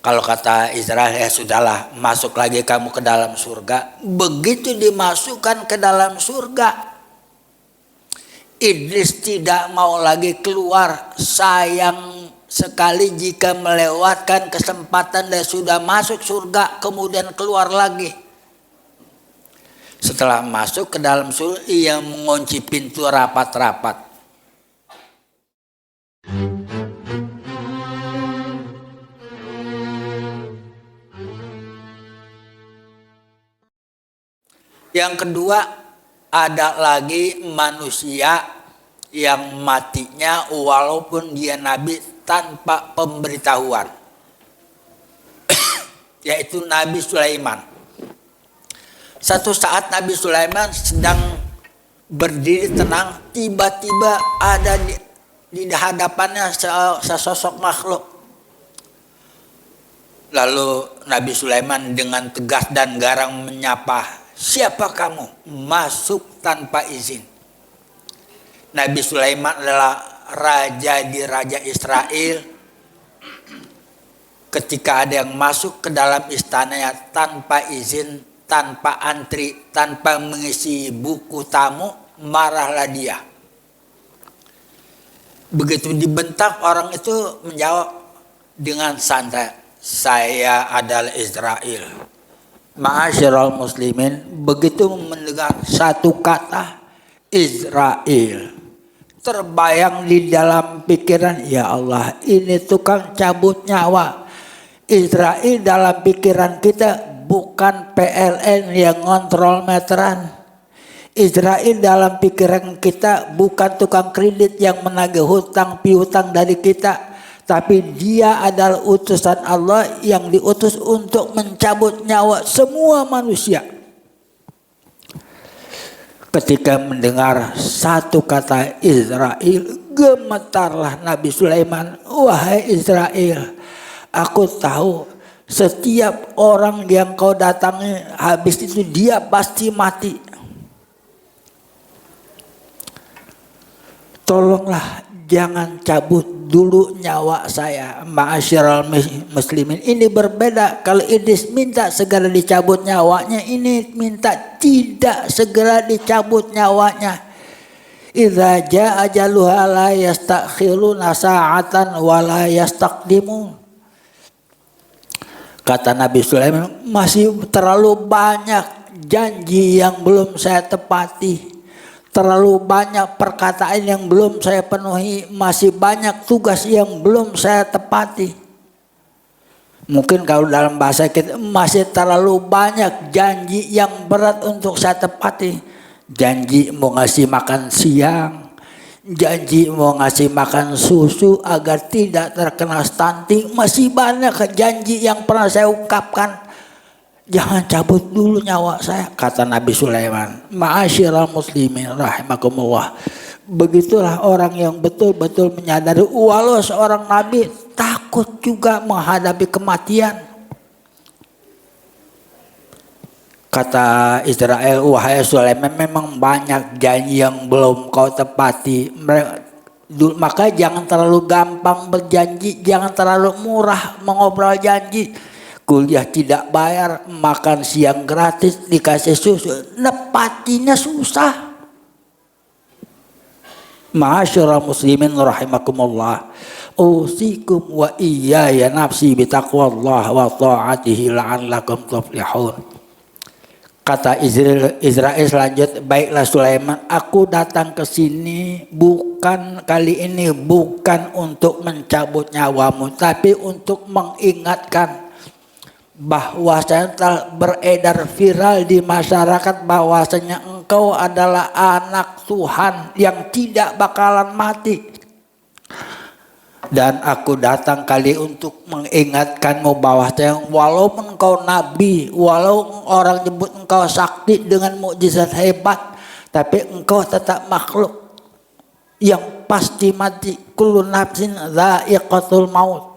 Kalau kata Israel, ya sudahlah, masuk lagi kamu ke dalam surga. Begitu dimasukkan ke dalam surga, Iblis tidak mau lagi keluar. Sayang sekali jika melewatkan kesempatan dan sudah masuk surga kemudian keluar lagi. Setelah masuk ke dalam surga, ia mengunci pintu rapat-rapat. Yang kedua, ada lagi manusia yang matinya walaupun dia nabi tanpa pemberitahuan, yaitu Nabi Sulaiman. Satu saat Nabi Sulaiman sedang berdiri tenang, tiba-tiba ada di hadapannya sesosok makhluk. Lalu Nabi Sulaiman dengan tegas dan garang menyapa, "Siapa kamu? Masuk tanpa izin." Nabi Sulaiman adalah raja di Raja Israel. Ketika ada yang masuk ke dalam istananya tanpa izin, tanpa antri, tanpa mengisi buku tamu, marahlah dia. Begitu dibentak, orang itu menjawab dengan santai, "Saya adalah Israel." Ma'asyiral muslimin, begitu mendengar satu kata Israel, terbayang di dalam pikiran, ya Allah, ini tukang cabut nyawa. Israel dalam pikiran kita bukan PLN yang ngontrol meteran. Israel dalam pikiran kita bukan tukang kredit yang menagih hutang piutang dari kita, tapi dia adalah utusan Allah yang diutus untuk mencabut nyawa semua manusia. Ketika mendengar satu kata Israel, gemetarlah Nabi Sulaiman. "Wahai Israel, aku tahu setiap orang yang kau datangi habis itu dia pasti mati. Tolonglah jangan cabut dulu nyawa saya." Ma'asyiral muslimin, ini berbeda. Kalau Idris minta segera dicabut nyawanya, ini minta tidak segera dicabut nyawanya. Idza jaa ajaluha la yastakhiruna sa'atan wa la yastaqdimun. Kata Nabi Sulaiman, masih terlalu banyak janji yang belum saya tepati. Terlalu banyak perkataan yang belum saya penuhi, masih banyak tugas yang belum saya tepati. Mungkin kalau dalam bahasa kita, masih terlalu banyak janji yang berat untuk saya tepati. Janji mau ngasih makan siang, janji mau ngasih makan susu agar tidak terkena stunting, masih banyak janji yang pernah saya ungkapkan. Jangan cabut dulu nyawa saya, kata Nabi Sulaiman. Ma'asyiral muslimin rahimakumullah. Begitulah orang yang betul-betul menyadari walau seorang nabi takut juga menghadapi kematian. Kata Israel, "Wahai Sulaiman, memang banyak janji yang belum kau tepati. Maka jangan terlalu gampang berjanji, jangan terlalu murah mengobrol janji. Kuliah tidak bayar, makan siang gratis, dikasih susu, nepatinya susah." Ma'asyiral muslimin rahimakumullah. Usikum wa iyaya nafsi bitaqwallah wa ta'atihi la'allakum tuflihun. Kata Israel selanjut, "Baiklah Sulaiman, aku datang ke sini kali ini bukan untuk mencabut nyawamu, tapi untuk mengingatkan bahwasanya telah beredar viral di masyarakat bahwasanya engkau adalah anak Tuhan yang tidak bakalan mati. Dan aku datang kali untuk mengingatkanmu bahwasanya walaupun engkau nabi, walau orang nyebut engkau sakti dengan mukjizat hebat, tapi engkau tetap makhluk yang pasti mati. Kullu nafsin dha'iqatul maut."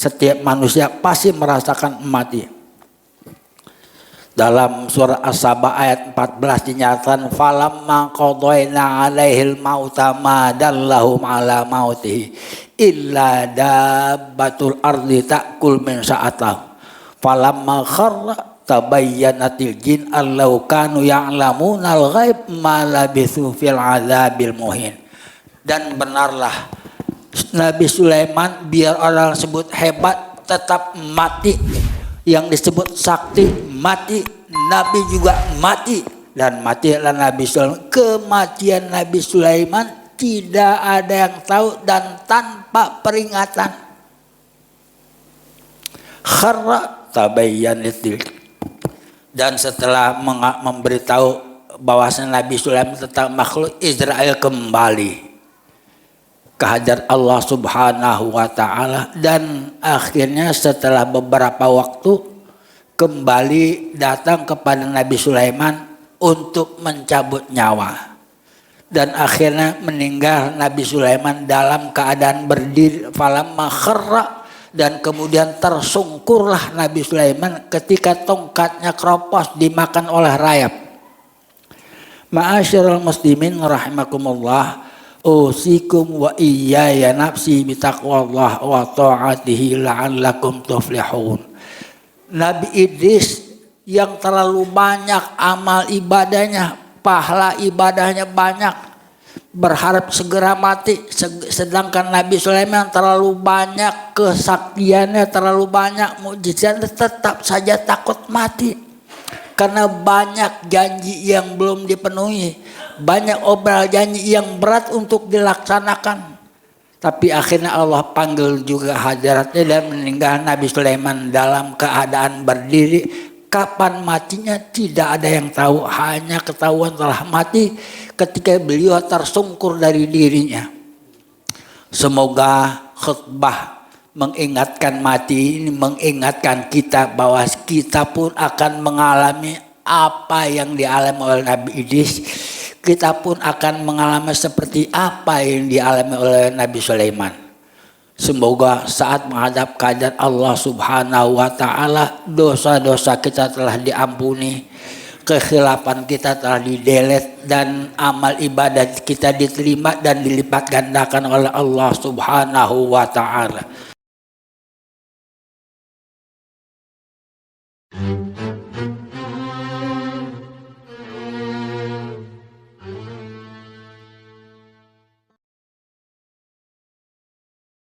Setiap manusia pasti merasakan mati. Dalam surah As-Saba ayat 14 dinyatakan, "Falamma qadayna 'alaihil mauta ma dallahum 'ala mautihi illa dabbatul ardi ta'kul min sa'atah falamma kharra tabayyanatil jin allau kanu ya'lamunal ghaib ma labithu fil adzabil muhin. Dan benarlah Nabi Sulaiman biar orang sebut hebat tetap mati, yang disebut sakti mati, Nabi juga mati, dan matilah Nabi Sulaiman. Kematian Nabi Sulaiman tidak ada yang tahu dan tanpa peringatan. Kharra tabayyanatil. Dan setelah memberitahu bahwasanya Nabi Sulaiman tentang makhluk, Israel kembali ke hadirat Allah Subhanahu wa taala, dan akhirnya setelah beberapa waktu kembali datang kepada Nabi Sulaiman untuk mencabut nyawa, dan akhirnya meninggal Nabi Sulaiman dalam keadaan berdiri. Falamma kharra, dan kemudian tersungkurlah Nabi Sulaiman ketika tongkatnya keropos dimakan oleh rayap. Ma'asyiral muslimin rahimakumullah, usikum wa iyaya nafsi bitaqwallah wa ta'atihi la'allakum tuflihun. Nabi Idris yang terlalu banyak amal ibadahnya, pahala ibadahnya banyak, berharap segera mati. Sedangkan Nabi Sulaiman terlalu banyak kesaktiannya, terlalu banyak mukjizatnya, tetap saja takut mati. Karena banyak janji yang belum dipenuhi, banyak obral janji yang berat untuk dilaksanakan. Tapi akhirnya Allah panggil juga hadiratnya dan meninggal Nabi Sulaiman dalam keadaan berdiri. Kapan matinya tidak ada yang tahu, hanya ketahuan telah mati ketika beliau tersungkur dari dirinya. Semoga khutbah mengingatkan mati ini mengingatkan kita bahwa kita pun akan mengalami apa yang dialami oleh Nabi Idris. Kita pun akan mengalami seperti apa yang dialami oleh Nabi Sulaiman. Semoga saat menghadap kehadirat Allah Subhanahu wa taala, dosa-dosa kita telah diampuni, kekhilafan kita telah didelet, dan amal ibadah kita diterima dan dilipat gandakan oleh Allah Subhanahu wa taala.